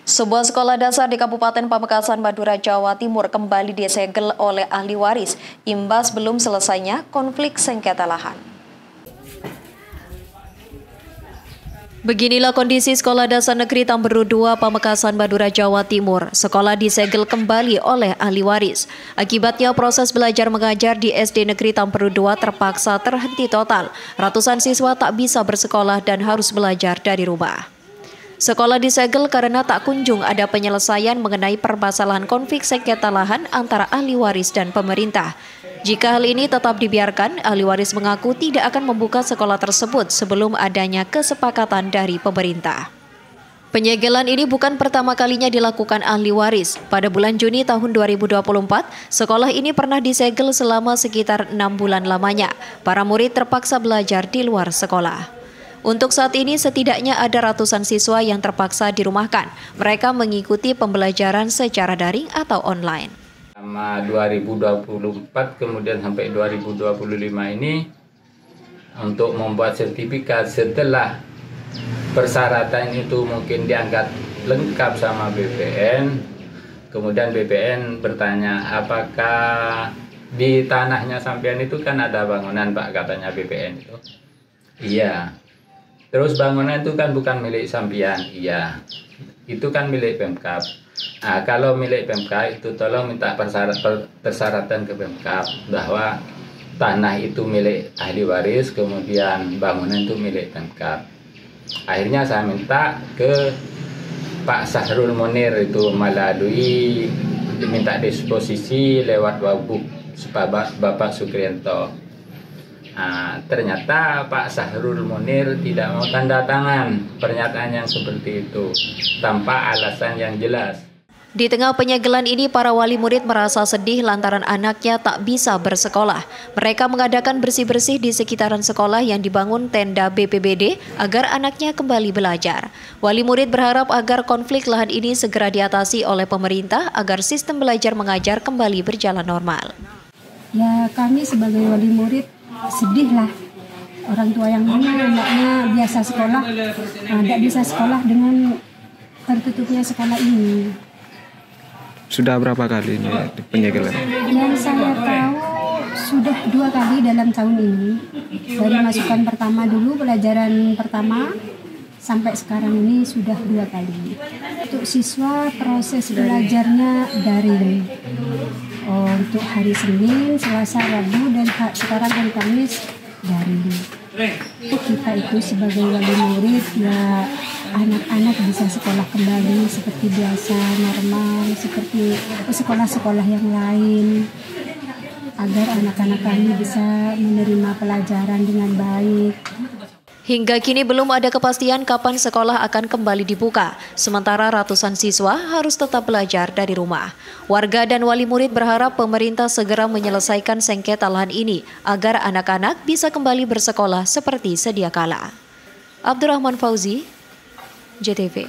Sebuah sekolah dasar di Kabupaten Pamekasan, Madura, Jawa Timur kembali disegel oleh ahli waris imbas belum selesainya konflik sengketa lahan. Beginilah kondisi Sekolah Dasar Negeri Tamberu 2 Pamekasan, Madura, Jawa Timur. Sekolah disegel kembali oleh ahli waris. Akibatnya proses belajar mengajar di SD Negeri Tamberu 2 terpaksa terhenti total. Ratusan siswa tak bisa bersekolah dan harus belajar dari rumah. Sekolah disegel karena tak kunjung ada penyelesaian mengenai permasalahan konflik sengketa lahan antara ahli waris dan pemerintah. Jika hal ini tetap dibiarkan, ahli waris mengaku tidak akan membuka sekolah tersebut sebelum adanya kesepakatan dari pemerintah. Penyegelan ini bukan pertama kalinya dilakukan ahli waris. Pada bulan Juni tahun 2024, sekolah ini pernah disegel selama sekitar 6 bulan lamanya. Para murid terpaksa belajar di luar sekolah. Untuk saat ini setidaknya ada ratusan siswa yang terpaksa dirumahkan. Mereka mengikuti pembelajaran secara daring atau online. Selama 2024 kemudian sampai 2025 ini untuk membuat sertifikat setelah persyaratan itu mungkin dianggap lengkap sama BPN. Kemudian BPN bertanya apakah di tanahnya sampean itu kan ada bangunan Pak, katanya BPN itu. Iya. Terus bangunan itu kan bukan milik sampean, iya. Itu kan milik Pemkab. Nah, kalau milik Pemkab itu tolong minta persyaratan ke Pemkab bahwa tanah itu milik ahli waris, kemudian bangunan itu milik Pemkab. Akhirnya saya minta ke Pak Sahrul Munir itu melalui diminta disposisi lewat Wabuk Bapak Sukrianto. Nah, ternyata Pak Sahrul Munir tidak mau tanda tangan pernyataan yang seperti itu tanpa alasan yang jelas. Di tengah penyegelan ini, para wali murid merasa sedih lantaran anaknya tak bisa bersekolah. Mereka mengadakan bersih-bersih di sekitaran sekolah yang dibangun tenda BPBD agar anaknya kembali belajar. Wali murid berharap agar konflik lahan ini segera diatasi oleh pemerintah agar sistem belajar mengajar kembali berjalan normal. Ya, kami sebagai wali murid sedih lah. Orang tua yang mana anaknya biasa sekolah, tidak bisa sekolah dengan tertutupnya sekolah ini. Sudah berapa kali ini penyegelan? Yang saya tahu sudah 2 kali dalam tahun ini. Dari masukan pertama dulu, pelajaran pertama, sampai sekarang ini sudah 2 kali. Untuk siswa proses belajarnya daring. Untuk hari Senin, Selasa, Rabu, dan sekarang hari Kamis daring. Kita itu sebagai wali murid ya anak-anak bisa sekolah kembali seperti biasa, normal, seperti sekolah-sekolah yang lain, agar anak-anak kami bisa menerima pelajaran dengan baik. Hingga kini belum ada kepastian kapan sekolah akan kembali dibuka, sementara ratusan siswa harus tetap belajar dari rumah. Warga dan wali murid berharap pemerintah segera menyelesaikan sengketa lahan ini agar anak-anak bisa kembali bersekolah seperti sedia kala. Abdurrahman Fauzi, JTV.